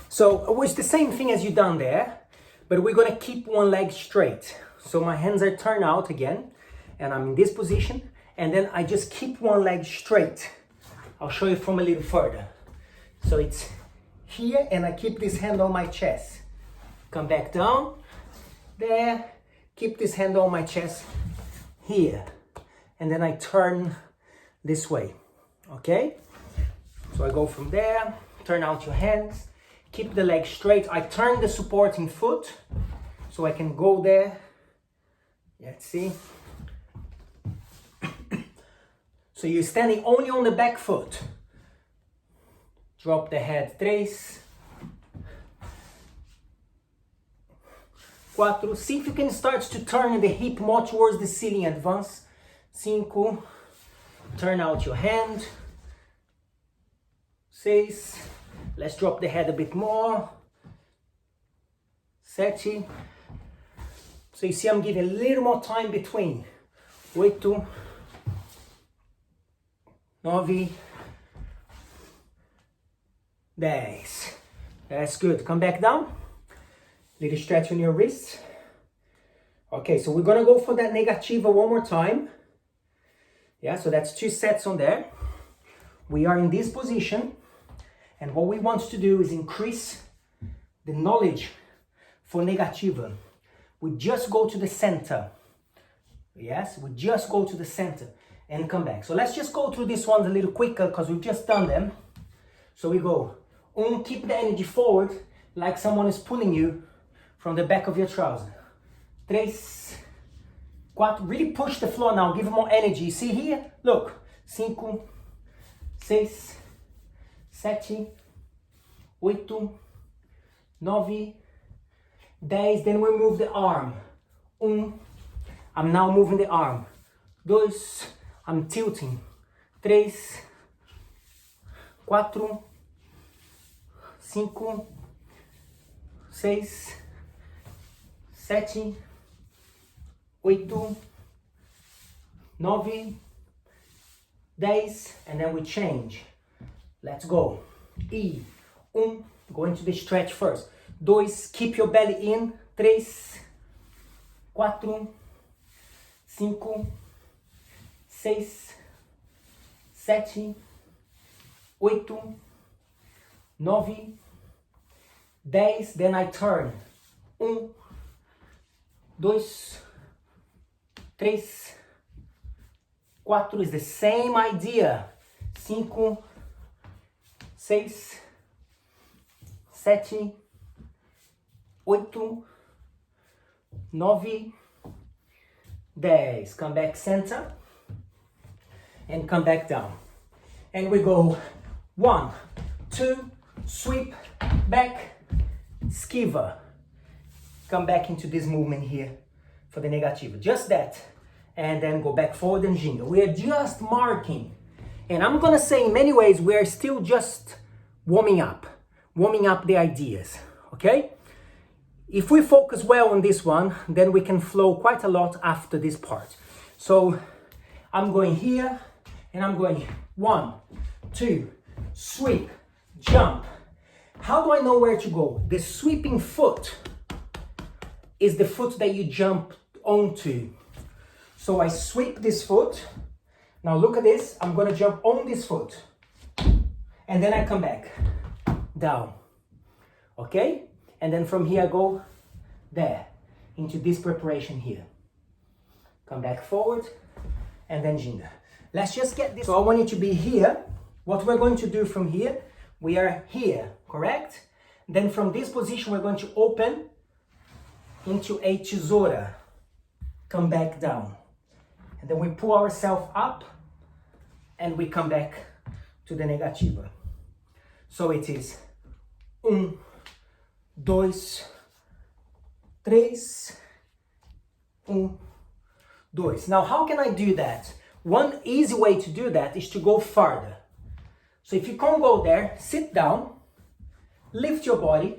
So it's the same thing as you done there, but we're gonna keep one leg straight. So my hands are turned out again, and I'm in this position, and then I just keep one leg straight. I'll show you from a little further. So it's here, and I keep this hand on my chest. Come back down, there, keep this hand on my chest, here. And then I turn this way, okay? So I go from there, turn out your hands, keep the leg straight. I turn the supporting foot, so I can go there. Let's see. So you're standing only on the back foot. Drop the head, 3, 4. See if you can start to turn the hip more towards the ceiling. Advance. 5. Turn out your hand. 6. Let's drop the head a bit more. 7. So you see I'm giving a little more time between. 8, 9, 10. That's good. Come back down. Little stretch on your wrists. Okay, so we're gonna go for that negativa one more time. Yeah, so that's 2 sets on there. We are in this position, and what we want to do is increase the knowledge for negativa. We just go to the center. Yes, we just go to the center and come back. So let's just go through this one a little quicker because we've just done them. So we go, keep the energy forward like someone is pulling you from the back of your trouser. 3, 4, really push the floor now, give more energy. See here? Look, 5, 6, 7, 8, 9, 10. Then we move the arm. I'm now moving the arm. 2, I'm tilting. 3, 4, 5, 6, 7, 8, 9, 10, and then we change. Let's go. 1, go into the stretch first. 2, keep your belly in. 3, 4, 5, 6, 7, 8, 9, 10. Then I turn. 1, 2, 3, 4 is the same idea. 5, 6, 7, 8, 9, 10. Come back center and come back down. And we go 1, 2, sweep, back, skiva. Come back into this movement here for the negativa. Just that. And then go back forward and ginga. We are just marking. And I'm gonna say in many ways we are still just warming up the ideas, okay? If we focus well on this one, then we can flow quite a lot after this part. So I'm going here and I'm going 1, 2, sweep, jump. How do I know where to go? The sweeping foot is the foot that you jump onto. So I sweep this foot. Now look at this. I'm gonna jump on this foot. And then I come back down. Okay? And then from here I go there into this preparation here. Come back forward and then ginga. Let's just get this. So I want you to be here. What we're going to do from here, we are here, correct? Then from this position we're going to open into a tesoura. Come back down. And then we pull ourselves up and we come back to the negativa. So it is 1, 2, 3, 1, 2. Now how can I do that? One easy way to do that is to go farther. So if you can't go there, sit down, lift your body,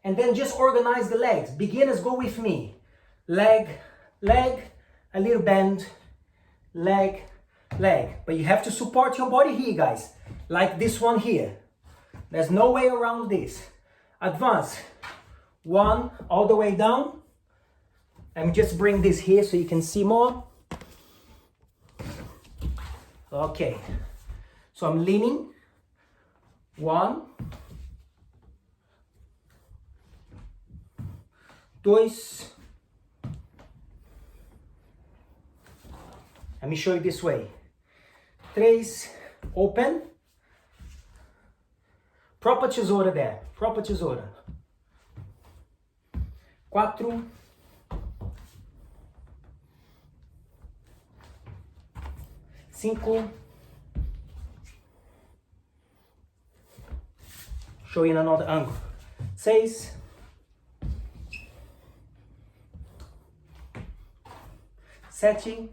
and then just organize the legs. Beginners, go with me. Leg, leg, a little bend, leg, leg. But you have to support your body here, guys. Like this one here. There's no way around this. advance. 1, all the way down. Let me just bring this here so you can see more. Okay, so I'm leaning. 1, 2. Let me show you this way. 3, open. Própria tesoura there, própria tesoura. 4. 5. Show you in another angle. 6. 7.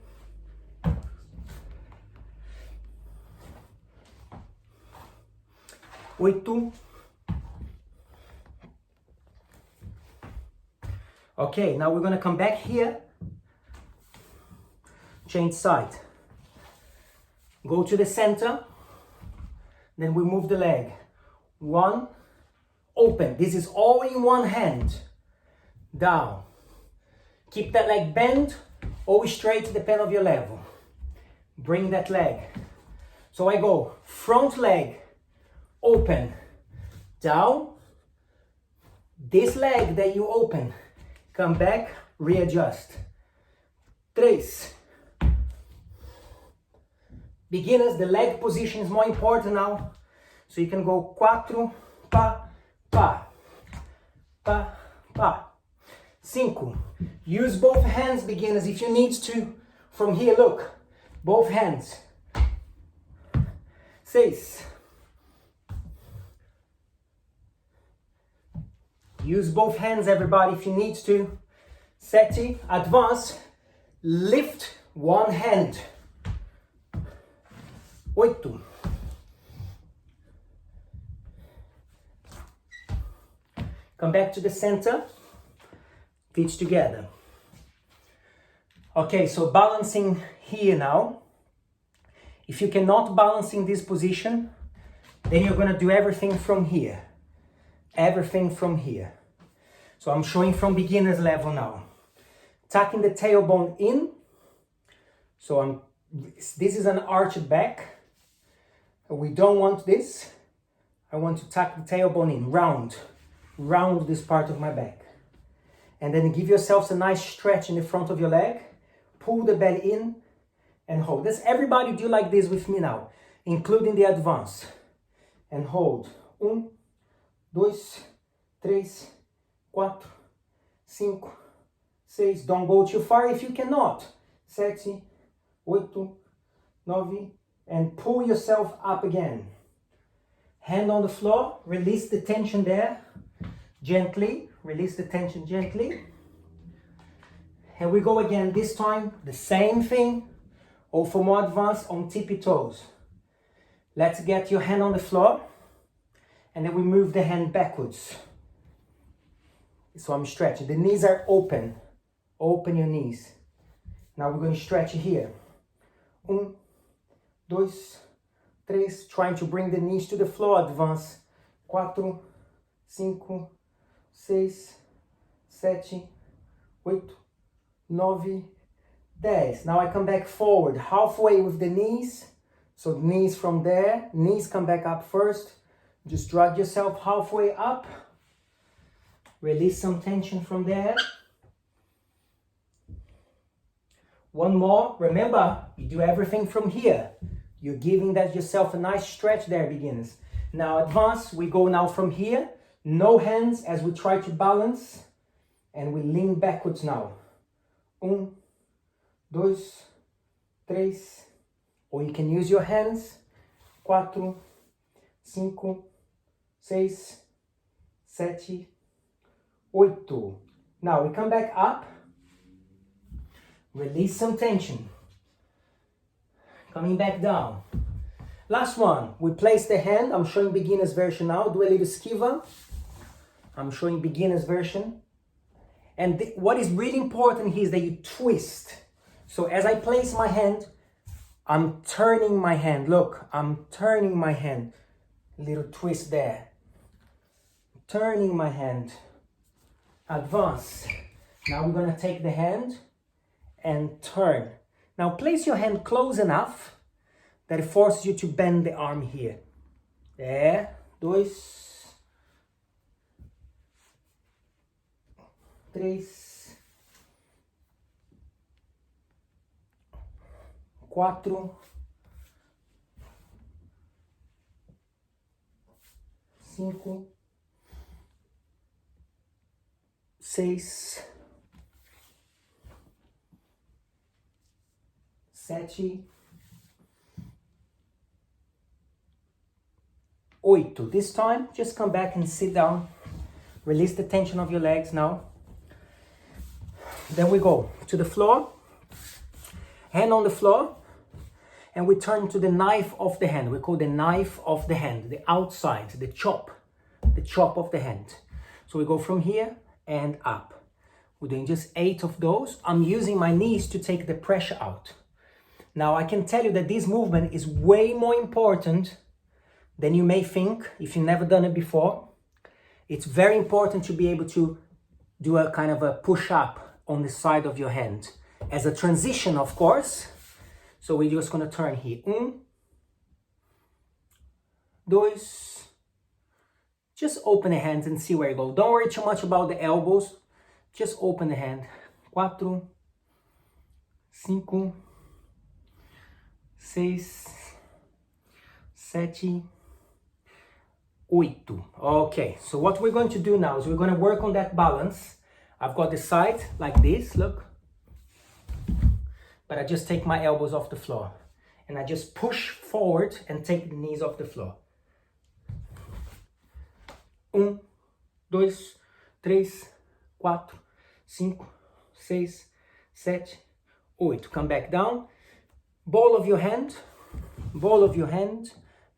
8. Okay, now we're gonna come back here. Change side. Go to the center. Then we move the leg. 1, open. This is all in one hand. Down. Keep that leg bent, always straight, depend on your level. Bring that leg. So I go front leg, open, down. This leg that you open, come back, readjust. 3. Beginners, the leg position is more important now. So you can go 4, pa, pa, pa, pa. 5. Use both hands, beginners, if you need to. From here, look, both hands. 6. Use both hands, everybody, if you need to. 7. Advance. Lift one hand. 8. Come back to the center. Feet together. Okay, so balancing here now. If you cannot balance in this position, then you're gonna do everything from here. Everything from here. So I'm showing from beginner's level now. Tucking the tailbone in. So this is an arched back. We don't want this. I want to tuck the tailbone in, round this part of my back. And then give yourselves a nice stretch in the front of your leg. Pull the belly in and hold. Let's everybody do like this with me now, including the advance. And hold. 1, 2, 3, 4, 5, 6. Don't go too far if you cannot. 7, 8, 9, and pull yourself up again. Hand on the floor, release the tension there. Gently, release the tension gently. And we go again, this time, the same thing, or for more advanced, on tippy toes. Let's get your hand on the floor, and then we move the hand backwards. So I'm stretching, the knees are open. Open your knees. Now we're going to stretch here. 1, 2, 3, trying to bring the knees to the floor, advance. 4, 5, 6, 7, 8, 9, 10. Now I come back forward, halfway with the knees. So knees from there, knees come back up first. Just drag yourself halfway up. Release some tension from there. One more. Remember, you do everything from here. You're giving that yourself a nice stretch there, beginners. Now advance, we go now from here. No hands as we try to balance. And we lean backwards now. 1, 2, 3. Or you can use your hands. 4, 5, 6, 7, 8. Now we come back up. Release some tension. Coming back down. Last one. We place the hand. I'm showing beginner's version now. Do a little skiva. I'm showing beginner's version. And what is really important here is that you twist. So as I place my hand, I'm turning my hand. Look, I'm turning my hand. A little twist there. turning my hand, advance. Now we're gonna take the hand and turn. Now place your hand close enough that it forces you to bend the arm here. There, 2, 3, 4, 5, 6, 7, 8. This time, just come back and sit down. Release the tension of your legs now. Then we go to the floor, hand on the floor, and we turn to the knife of the hand. We call the knife of the hand, the outside, the chop of the hand. So we go from here and up. We're doing just 8 of those. I'm using my knees to take the pressure out. Now I can tell you that this movement is way more important than you may think if you've never done it before. It's very important to be able to do a kind of a push-up on the side of your hand. As a transition, of course. So we're just going to turn here. 1, 2. Just open the hands and see where you go. Don't worry too much about the elbows. Just open the hand. 4, 5, 6, 7, 8. Okay, so what we're going to do now is we're going to work on that balance. I've got the side like this, look. But I just take my elbows off the floor. And I just push forward and take the knees off the floor. 1, 2, 3, 4, 5, 6, 7, 8. Come back down. Ball of your hand,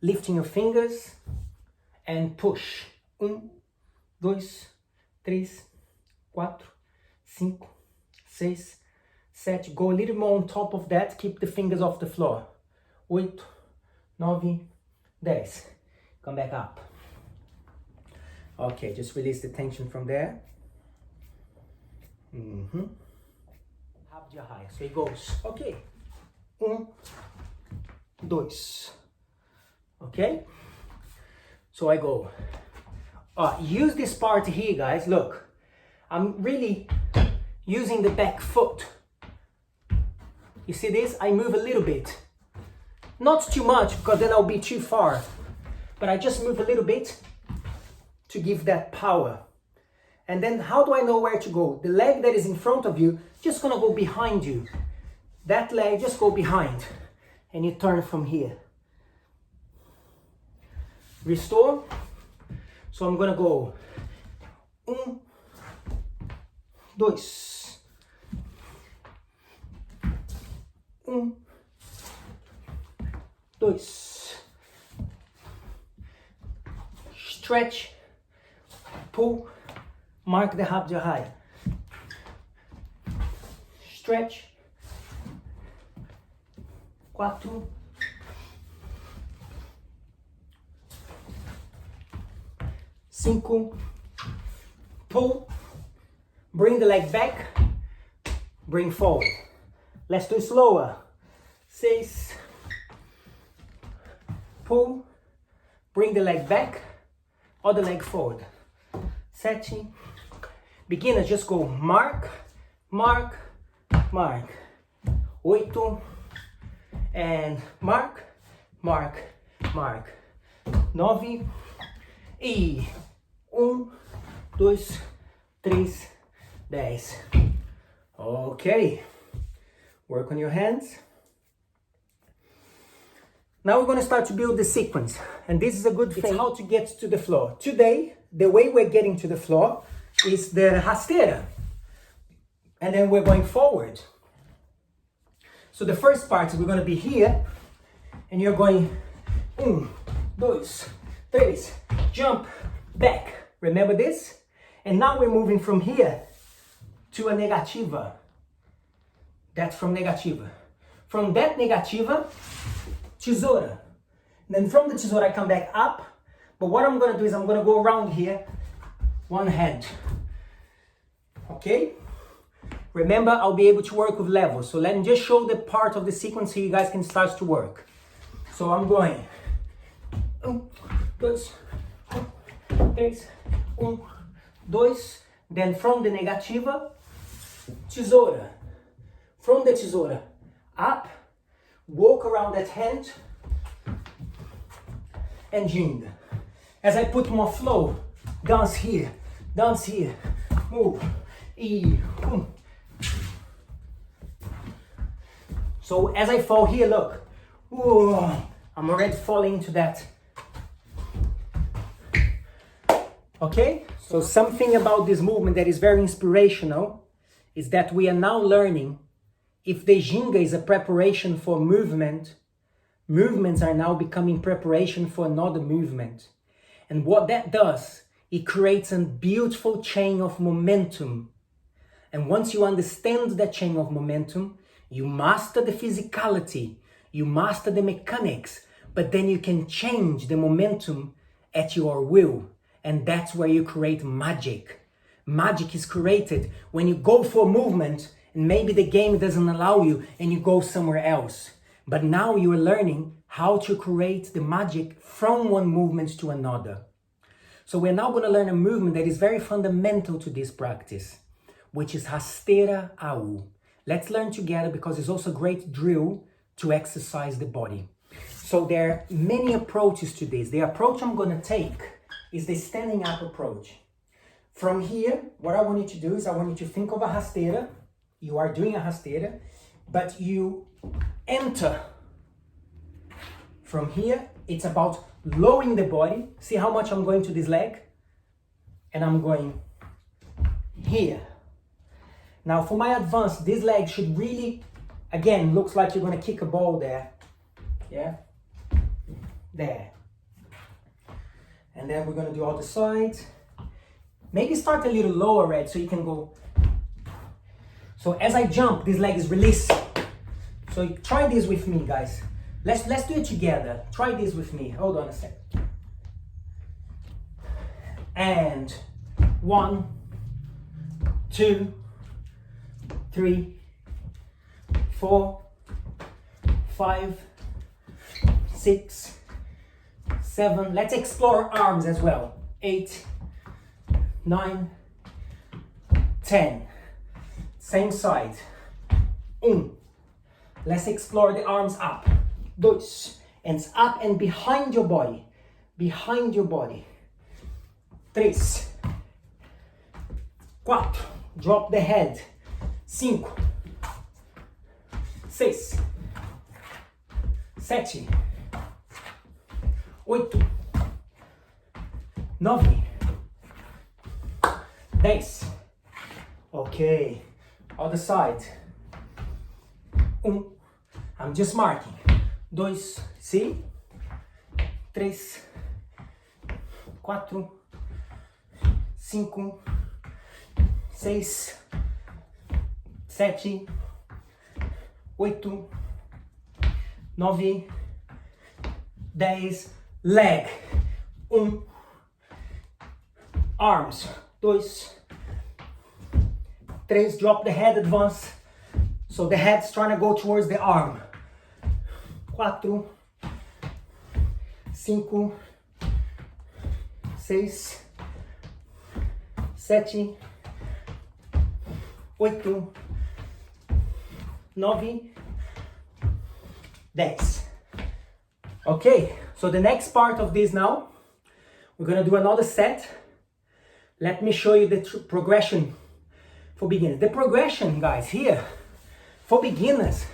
lifting your fingers and push. 1, 2, 3, 4, 5, 6, 7. Go a little more on top of that. Keep the fingers off the floor. 8, 9, 10. Come back up. Okay, just release the tension from there. Hastera. So it goes. Okay. 1, 2. Okay? So I go. Use this part here, guys. Look. I'm really using the back foot. You see this? I move a little bit. Not too much, because then I'll be too far. But I just move a little bit to give that power. And then how do I know where to go? The leg that is in front of you, just gonna go behind you. That leg, just go behind. And you turn from here. Restore. So I'm gonna go 1, 2. 1, 2. Stretch, pull, mark the Hastera. Stretch, 4, 5, pull, bring the leg back, bring forward. Let's do it slower. 6, pull, bring the leg back, or the leg forward. 7, beginners just go mark, mark, mark. 8, and mark, mark, mark. 9, e 1, 2, 3, 10. Okay. Work on your hands. Now we're going to start to build the sequence. And this is a good thing. It's how to get to the floor. Today, the way we're getting to the floor is the Hastera. And then we're going forward. So the first part is we're going to be here. And you're going 1, 2, 3, jump, back. Remember this? And now we're moving from here to a negativa. That's from negativa. From that negativa, tesoura. Then from the tesoura, I come back up. But what I'm going to do is I'm going to go around here one hand. Okay? Remember, I'll be able to work with levels. So let me just show the part of the sequence so you guys can start to work. So I'm going. 1, 2, 3, 1, 2. Then from the negativa, tesoura. From the tesoura, up, walk around that hand, and ginga. As I put more flow, dance here, move, e, So as I fall here, look, ooh, I'm already falling into that. Okay, so something about this movement that is very inspirational is that we are now learning if the ginga is a preparation for movement, movements are now becoming preparation for another movement. And what that does, it creates a beautiful chain of momentum. And once you understand that chain of momentum, you master the physicality, you master the mechanics, but then you can change the momentum at your will. And that's where you create magic. Magic is created when you go for a movement and maybe the game doesn't allow you and you go somewhere else. But now you are learning how to create the magic from one movement to another. So we're now going to learn a movement that is very fundamental to this practice, which is Hastera Au. Let's learn together because it's also a great drill to exercise the body. So there are many approaches to this. The approach I'm going to take is the standing up approach. From here, what I want you to do is I want you to think of a Hastera. You are doing a Hastera, but you enter from here. It's about lowering the body. See how much I'm going to this leg? And I'm going here. Now for my advance, this leg should really, again, looks like you're going to kick a ball there. Yeah? There. And then we're going to do all the sides. Maybe start a little lower, Red, so you can go. So as I jump, this leg is released. So try this with me, guys. Let's do it together. Try this with me. Hold on a sec. And 1, 2, 3, 4, 5, 6, 7. Let's explore arms as well. 8, 9, 10. Same side. 1. Let's explore the arms up. 2. And up and behind your body. Behind your body. 3. 4. Drop the head. 5. 6. 7. 8. 9. 10. Okay. Other side. 1. I'm just marking. 2. See? 3. 4. 5. 6. 7. 8. 9. 10. Leg. 1. Arms. 2. 3. Drop the head, advance. So the head's trying to go towards the arm. 4. 5. 6. 7. 8. 9. 10. Okay, so the next part of this now, we're going to do another set. Let me show you the progression for beginners. The progression, guys, here for beginners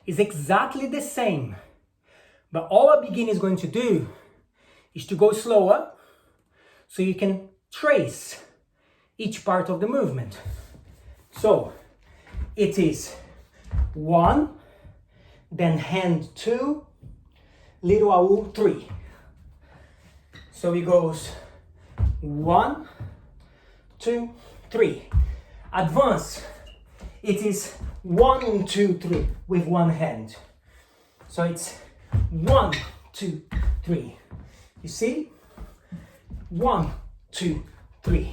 is exactly the same. But all a beginner is going to do is to go slower so you can trace each part of the movement. So it is 1, then hand 2, little au 3. So it goes 1, 2, 3. Advance. It is 1, 2, 3 with one hand. So it's 1, 2, 3. You see? 1, 2, 3.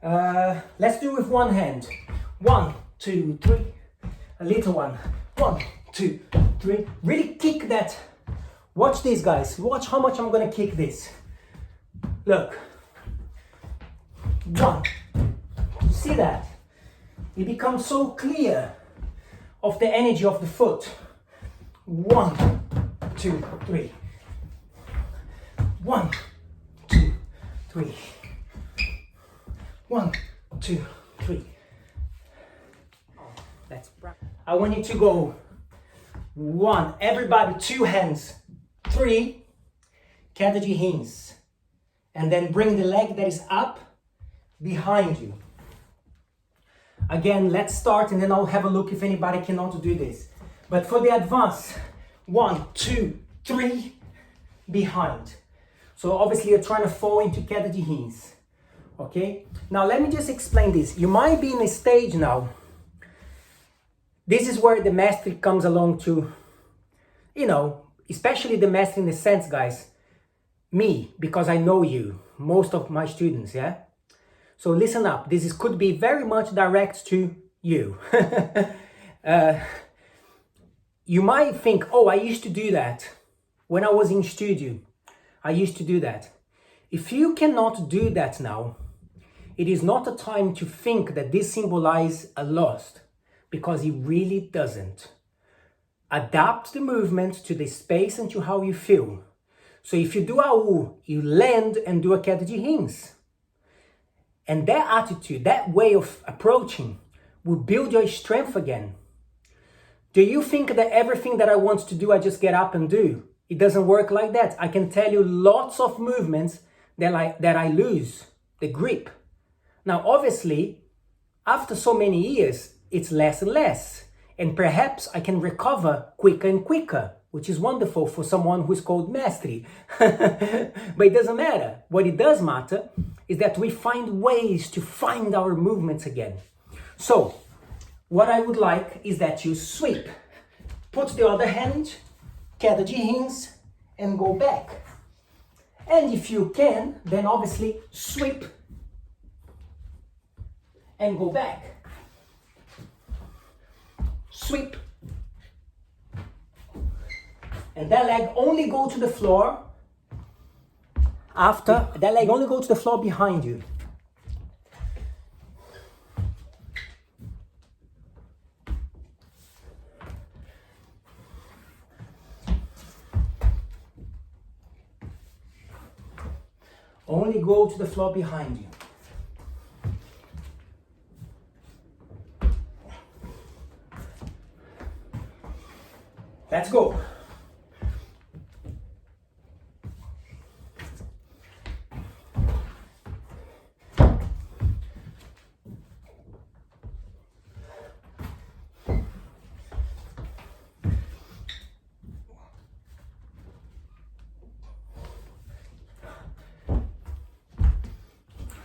Let's do it with one hand. 1, 2, 3. A little one. 1, 2, 3. Really kick that. Watch this, guys. Watch how much I'm gonna kick this. Look. 1. You see that? It becomes so clear of the energy of the foot. 1, 2, 3. 1, 2, 3. 1, 2, 3. I want you to go 1, everybody 2 hands, 3, queda de rins, and then bring the leg that is up behind you. Again, let's start and then I'll have a look if anybody cannot do this. But for the advance, 1, 2, 3, behind. So obviously you're trying to fall into queda de rins. Okay? Now let me just explain this. You might be in a stage now. This is where the mastery comes along to, you know, especially the mastery in the sense, guys, me, because I know you, most of my students, yeah? So listen up, could be very much direct to you. You might think, oh, I used to do that. When I was in studio, I used to do that. If you cannot do that now, it is not a time to think that this symbolizes a loss, because it really doesn't. Adapt the movement to the space and to how you feel. So if you do a U, you land and do a queda de rins. And that attitude, that way of approaching, will build your strength again. Do you think that everything that I want to do, I just get up and do? It doesn't work like that. I can tell you lots of movements that I lose the grip. Now, obviously, after so many years, it's less and less. And perhaps I can recover quicker and quicker, which is wonderful for someone who's called mastery. But it doesn't matter. What it does matter is that we find ways to find our movements again. So, what I would like is that you sweep. Put the other hand, queda de rins, and go back. And if you can, then obviously sweep and go back. Sweep. And that leg only go to the floor after, that leg only go to the floor behind you. Only go to the floor behind you. Let's go.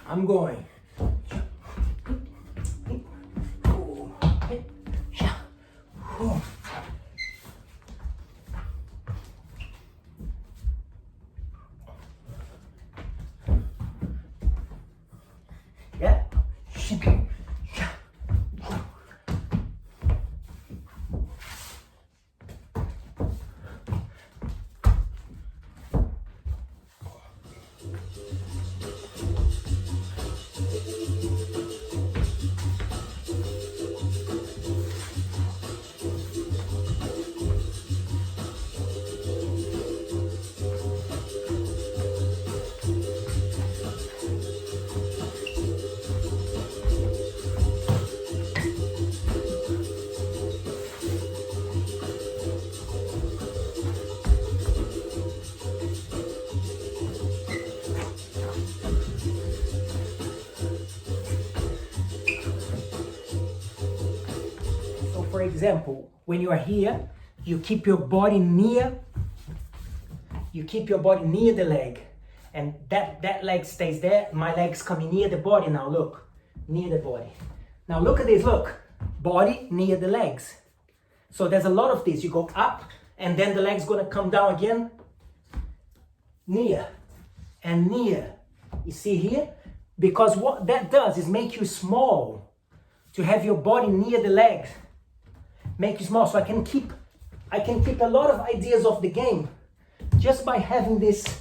I'm going. Yeah. For example, when you are here, you keep your body near the leg, and that leg stays there. My leg's coming near the body now, look, near the body. Now look at this, look, body near the legs. So there's a lot of this. You go up, and then the leg's gonna come down again, near and near. You see here, because what that does is make you small, to have your body near the legs, make you small. So I can keep a lot of ideas of the game just by having this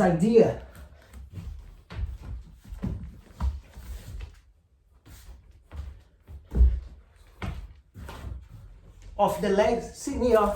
idea. Of the legs sitting here